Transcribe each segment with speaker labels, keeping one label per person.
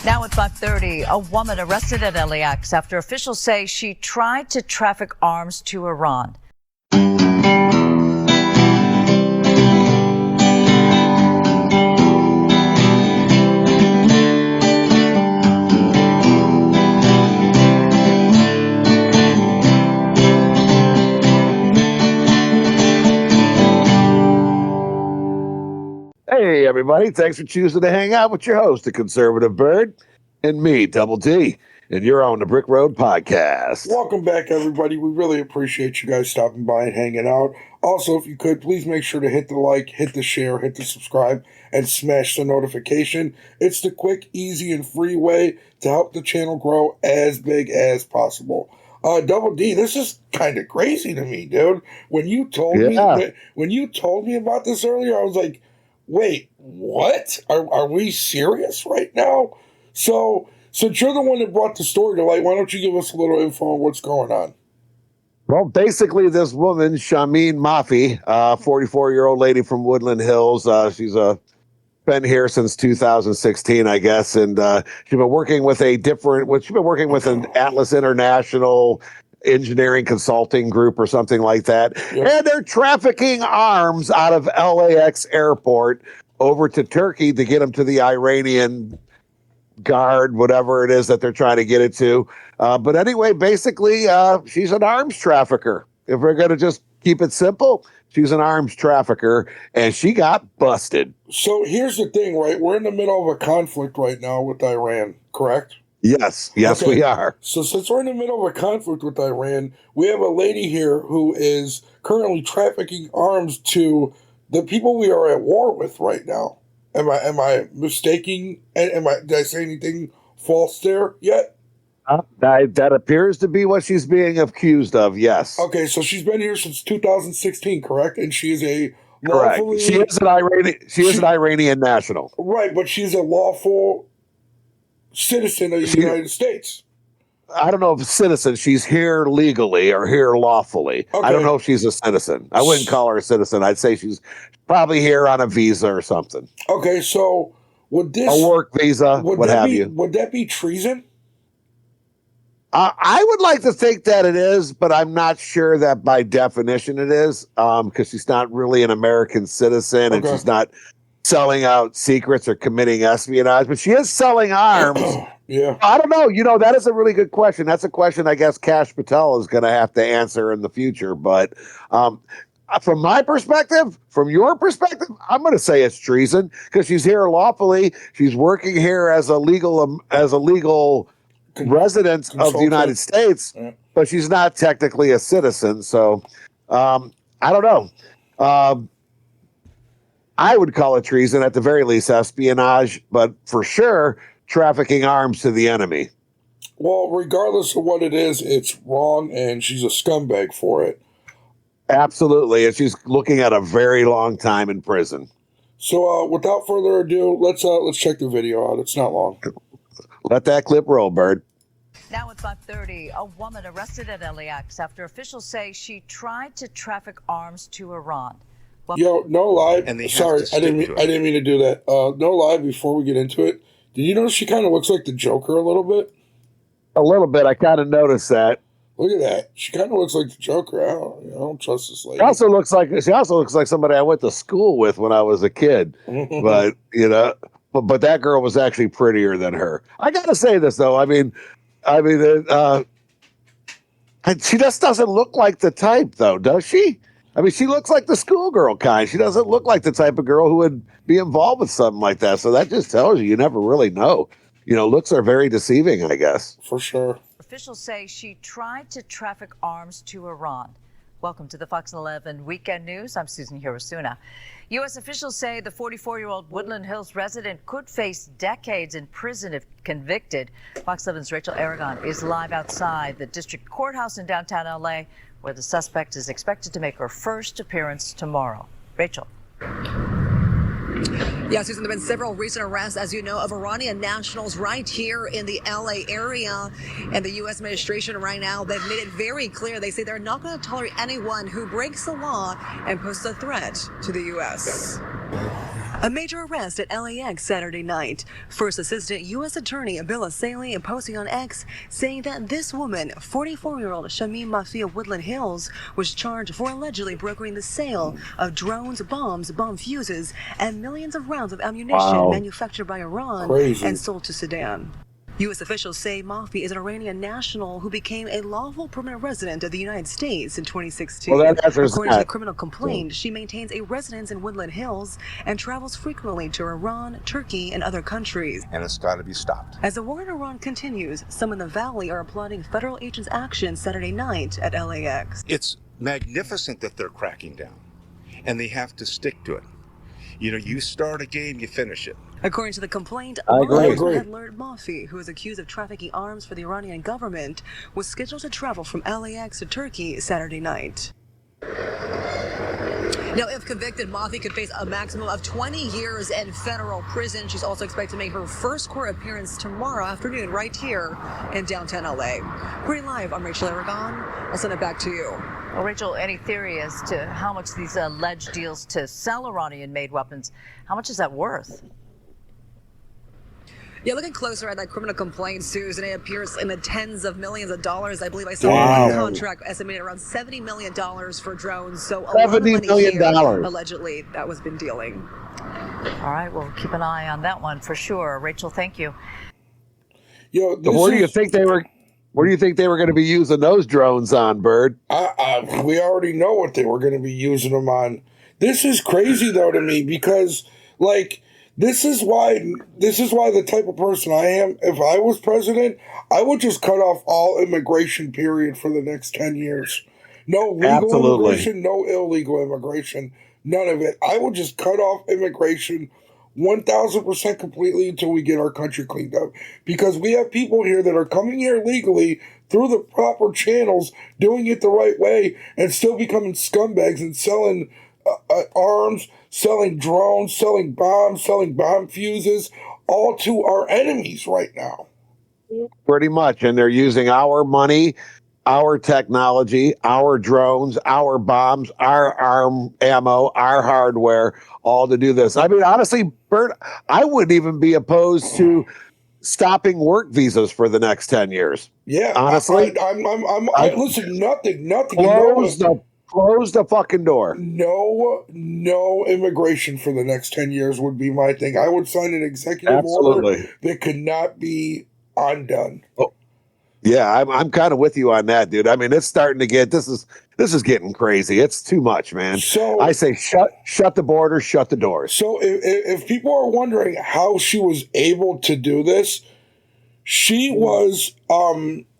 Speaker 1: Now at 5:30, a woman arrested at LAX after officials say she tried to traffic arms to Iran.
Speaker 2: Hey, everybody. Thanks for choosing to hang out with your host, the Conservative Bird, and me, Double D. And you're on the Brick Road Podcast.
Speaker 3: Welcome back, everybody. We really appreciate you guys stopping by and hanging out. Also, if you could, please make sure to hit the like, hit the share, hit the subscribe, and smash the notification. It's the quick, easy, and free way to help the channel grow as big as possible. Double D, this is kind of crazy to me, dude. When you told me about this earlier, I was like, wait, what? Are we serious right now? So since you're the one that brought the story to light, why don't you give us a little info on what's going on?
Speaker 2: Well, basically, this woman, Shameen Mafi, 44-year-old lady from Woodland Hills, she's been here since 2016, I guess, and she's been working with an Atlas International engineering consulting group or something like that. Yep. And they're trafficking arms out of LAX airport over to Turkey to get them to the Iranian guard, whatever it is that they're trying to get it to. But anyway, basically, she's an arms trafficker. If we're going to just keep it simple, she's an arms trafficker, and she got busted.
Speaker 3: So here's the thing, right? We're in the middle of a conflict right now with Iran, correct?
Speaker 2: Yes, okay. We are.
Speaker 3: So since we're in the middle of a conflict with Iran, we have a lady here who is currently trafficking arms to the people we are at war with right now. Am I mistaking? Did I say anything false there yet?
Speaker 2: That appears to be what she's being accused of, yes.
Speaker 3: Okay, so she's been here since 2016, correct? And she is a
Speaker 2: lawfully... Correct. She is an Iranian national.
Speaker 3: Right, but she's a lawful citizen of the United States.
Speaker 2: I don't know if citizen. She's here legally or here lawfully. Okay. I don't know if she's a citizen. I wouldn't call her a citizen. I'd say she's probably here on a visa or something.
Speaker 3: Okay, so would this...
Speaker 2: A work visa, what have you.
Speaker 3: Would that be treason?
Speaker 2: I would like to think that it is, but I'm not sure that by definition it is, because she's not really an American citizen, and she's not selling out secrets or committing espionage, but she is selling arms.
Speaker 3: Yeah.
Speaker 2: I don't know. That is a really good question. That's a question I guess Kash Patel is going to have to answer in the future. But from my perspective, from your perspective, I'm going to say it's treason because she's here lawfully. She's working here as a legal resident of the United States, but she's not technically a citizen. So I don't know. I would call it treason, at the very least espionage, but for sure trafficking arms to the enemy.
Speaker 3: Well, regardless of what it is, it's wrong, and she's a scumbag for it.
Speaker 2: Absolutely, and she's looking at a very long time in prison.
Speaker 3: So without further ado, let's check the video out. It's not long.
Speaker 2: Let that clip roll, Bird.
Speaker 1: Now at 5:30, a woman arrested at LAX after officials say she tried to traffic arms to Iran.
Speaker 3: Yo, no lie. Sorry, I didn't mean to do that. No lie. Before we get into it, did you notice she kind of looks like the Joker a little bit?
Speaker 2: A little bit. I kind of noticed that.
Speaker 3: Look at that. She kind of looks like the Joker. I don't trust this lady.
Speaker 2: She also looks like somebody I went to school with when I was a kid. But but that girl was actually prettier than her. I gotta say this though. I mean, she just doesn't look like the type, though, does she? I mean, she looks like the schoolgirl kind. She doesn't look like the type of girl who would be involved with something like that. So that just tells you never really know. Looks are very deceiving, I guess.
Speaker 3: For sure.
Speaker 1: Officials say she tried to traffic arms to Iran. Welcome to the Fox 11 Weekend News. I'm Susan Hirosuna. U.S. officials say the 44-year-old Woodland Hills resident could face decades in prison if convicted. Fox 11's Rachel Aragon is live outside the district courthouse in downtown L.A., where the suspect is expected to make her first appearance tomorrow. Rachel.
Speaker 4: Yeah, Susan, there have been several recent arrests, as you know, of Iranian nationals right here in the L.A. area. And the U.S. administration right now, they've made it very clear. They say they're not going to tolerate anyone who breaks the law and poses a threat to the U.S. A major arrest at LAX Saturday night. First Assistant U.S. Attorney Bill Asaley posting on X saying that this woman, 44-year-old Shameen Mafi of Woodland Hills, was charged for allegedly brokering the sale of drones, bombs, bomb fuses, and millions of rounds of ammunition manufactured by Iran and sold to Sudan. U.S. officials say Mafi is an Iranian national who became a lawful permanent resident of the United States in 2016.
Speaker 2: Well,
Speaker 4: According to the criminal complaint, she maintains a residence in Woodland Hills and travels frequently to Iran, Turkey, and other countries.
Speaker 5: And it's got to be stopped.
Speaker 4: As the war in Iran continues, some in the valley are applauding federal agents' action Saturday night at LAX.
Speaker 5: It's magnificent that they're cracking down, and they have to stick to it. You know, you start a game, you finish it.
Speaker 4: According to the complaint, had learned Mafi, who is accused of trafficking arms for the Iranian government, was scheduled to travel from LAX to Turkey Saturday night. Now, if convicted, Mafi could face a maximum of 20 years in federal prison. She's also expected to make her first court appearance tomorrow afternoon right here in downtown LA. Reporting live, I'm Rachel Aragon. I'll send it back to you.
Speaker 1: Well, Rachel, any theory as to how much these alleged deals to sell Iranian-made weapons, how much is that worth?
Speaker 4: Yeah, looking closer at that criminal complaint, Susan, it appears in the tens of millions of dollars. I believe I saw one contract estimated around $70 million for drones. So a lot of money here, allegedly, that was been dealing.
Speaker 1: All right, we'll keep an eye on that one for sure. Rachel, thank you.
Speaker 3: Yo,
Speaker 2: so where do you think they were? Where do you think they were going to be using those drones on, Bird?
Speaker 3: We already know what they were going to be using them on. This is crazy though to me because, like, this is why the type of person I am. If I was president, I would just cut off all immigration, period, for the next 10 years. No legal immigration, no illegal immigration, none of it. I would just cut off immigration 1,000% completely until we get our country cleaned up. Because we have people here that are coming here legally through the proper channels, doing it the right way, and still becoming scumbags and selling arms, selling drones, selling bombs, selling bomb fuses, all to our enemies right now.
Speaker 2: Pretty much. And they're using our money, our technology, our drones, our bombs, our arm ammo, our hardware, all to do this. I mean, honestly, Bert, I wouldn't even be opposed to stopping work visas for the next 10 years.
Speaker 3: Yeah.
Speaker 2: Honestly.
Speaker 3: Listen, nothing.
Speaker 2: Close the fucking door.
Speaker 3: No immigration for the next 10 years would be my thing. I would sign an executive order that could not be undone.
Speaker 2: Oh. Yeah, I'm kind of with you on that, dude. I mean, it's starting to get this is getting crazy. It's too much, man. So I say shut the border, shut the doors.
Speaker 3: So if people are wondering how she was able to do this,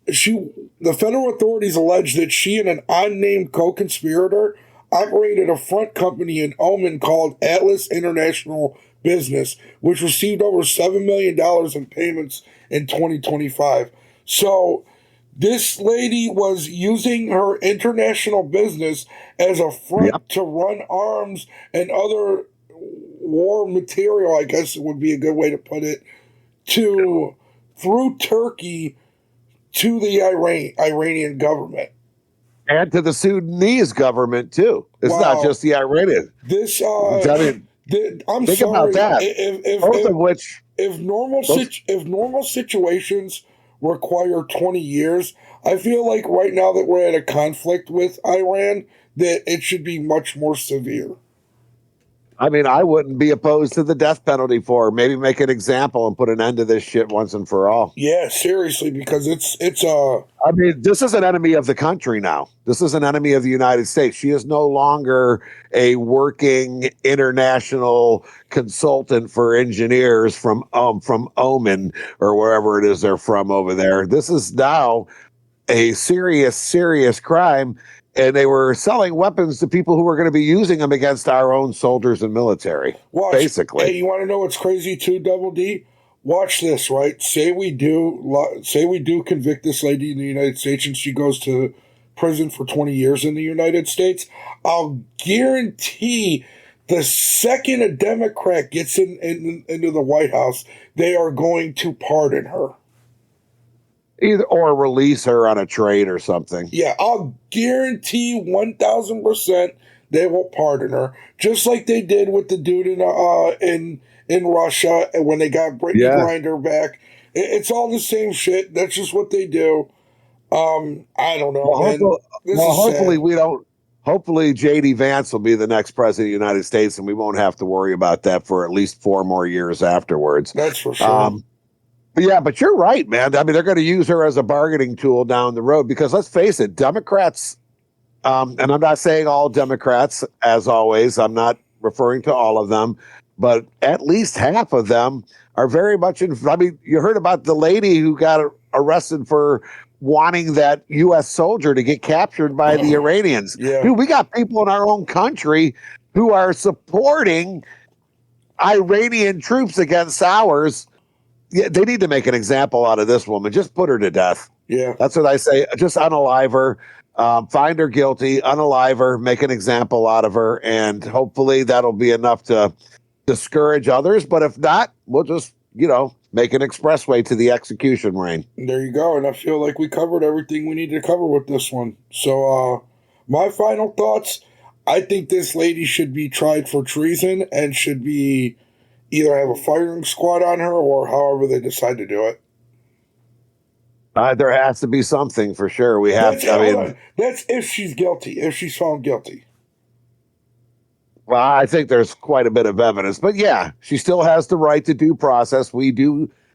Speaker 3: the federal authorities allege that she and an unnamed co-conspirator operated a front company in Oman called Atlas International Business, which received over $7 million in payments in 2025. So this lady was using her international business as a front to run arms and other war material, I guess it would be a good way to put it, through Turkey to the Iranian government.
Speaker 2: And to the Sudanese government, too. It's not just the Iranian.
Speaker 3: I'm
Speaker 2: think
Speaker 3: sorry.
Speaker 2: about that. Both of which...
Speaker 3: If normal situations require 20 years, I feel like right now that we're at a conflict with Iran, that it should be much more severe.
Speaker 2: I mean, I wouldn't be opposed to the death penalty for her. Maybe make an example and put an end to this shit once and for all.
Speaker 3: Yeah, seriously, because it's
Speaker 2: I mean, this is an enemy of the country now. This is an enemy of the United States. She is no longer a working international consultant for engineers from Oman or wherever it is they're from over there. This is now a serious crime. And they were selling weapons to people who were going to be using them against our own soldiers and military. Basically.
Speaker 3: Hey, you want to know what's crazy too, Double D? Watch this, right? Say we do convict this lady in the United States and she goes to prison for 20 years in the United States. I'll guarantee the second a Democrat gets into the White House, they are going to pardon her.
Speaker 2: Or release her on a trade or something.
Speaker 3: Yeah, I'll guarantee 1,000% they won't pardon her. Just like they did with the dude in Russia when they got Brittany
Speaker 2: Yeah.
Speaker 3: Griner back. It's all the same shit. That's just what they do. I don't know, man. This is
Speaker 2: Hopefully
Speaker 3: sad.
Speaker 2: we don't. Hopefully JD Vance will be the next president of the United States, and we won't have to worry about that for at least 4 more years afterwards.
Speaker 3: That's for sure.
Speaker 2: But you're right, man. I mean, they're going to use her as a bargaining tool down the road because let's face it, Democrats, and I'm not saying all Democrats, as always, I'm not referring to all of them, but at least half of them are very much I mean, you heard about the lady who got arrested for wanting that U.S. soldier to get captured by the Iranians.
Speaker 3: Yeah.
Speaker 2: Dude, we got people in our own country who are supporting Iranian troops against ours. Yeah, they need to make an example out of this woman. Just put her to death.
Speaker 3: Yeah.
Speaker 2: That's what I say. Just unalive her, find her guilty, unalive her, make an example out of her, and hopefully that'll be enough to discourage others. But if not, we'll just, make an expressway to the execution ring.
Speaker 3: There you go. And I feel like we covered everything we needed to cover with this one. So, my final thoughts, I think this lady should be tried for treason and should be either have a firing squad on her or however they decide to do it.
Speaker 2: There has to be something for sure. We have
Speaker 3: That's,
Speaker 2: to.
Speaker 3: hold on. That's if she's guilty, if she's found guilty.
Speaker 2: Well, I think there's quite a bit of evidence, but yeah, she still has the right to due process.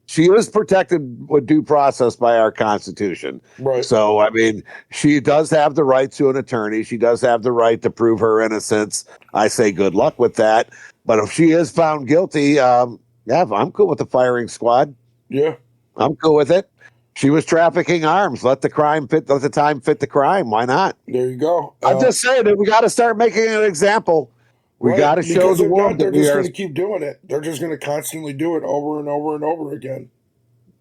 Speaker 2: She is protected with due process by our Constitution.
Speaker 3: Right.
Speaker 2: So, I mean, she does have the right to an attorney. She does have the right to prove her innocence. I say good luck with that. But if she is found guilty, yeah, I'm cool with the firing squad.
Speaker 3: Yeah.
Speaker 2: I'm cool with it. She was trafficking arms. Let the time fit the crime. Why not?
Speaker 3: There you go.
Speaker 2: I'm just saying that we got to start making an example. We got to show the world that
Speaker 3: they're
Speaker 2: we
Speaker 3: just
Speaker 2: are.
Speaker 3: going to keep doing it. They're just going to constantly do it over and over and over again.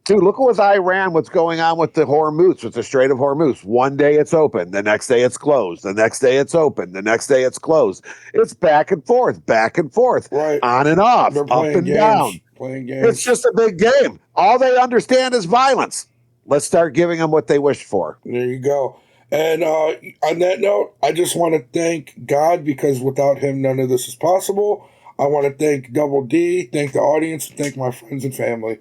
Speaker 2: Dude, look with Iran, what's going on with the Hormuz, with the Strait of Hormuz. One day it's open, the next day it's closed, the next day it's open, the next day it's closed. It's back and forth,
Speaker 3: right,
Speaker 2: on and off,
Speaker 3: They're
Speaker 2: up and down.
Speaker 3: Playing games.
Speaker 2: It's just a big game. All they understand is violence. Let's start giving them what they wish for.
Speaker 3: There you go. And on that note, I just want to thank God because without him, none of this is possible. I want to thank Double D, thank the audience, and thank my friends and family.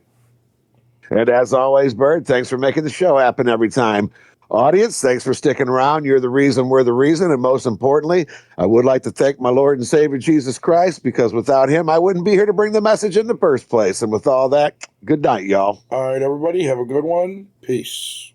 Speaker 2: And as always, Bird, thanks for making the show happen every time. Audience, thanks for sticking around. You're the reason we're the reason. And most importantly, I would like to thank my Lord and Savior, Jesus Christ, because without him, I wouldn't be here to bring the message in the first place. And with all that, good night, y'all.
Speaker 3: All right, everybody, have a good one. Peace.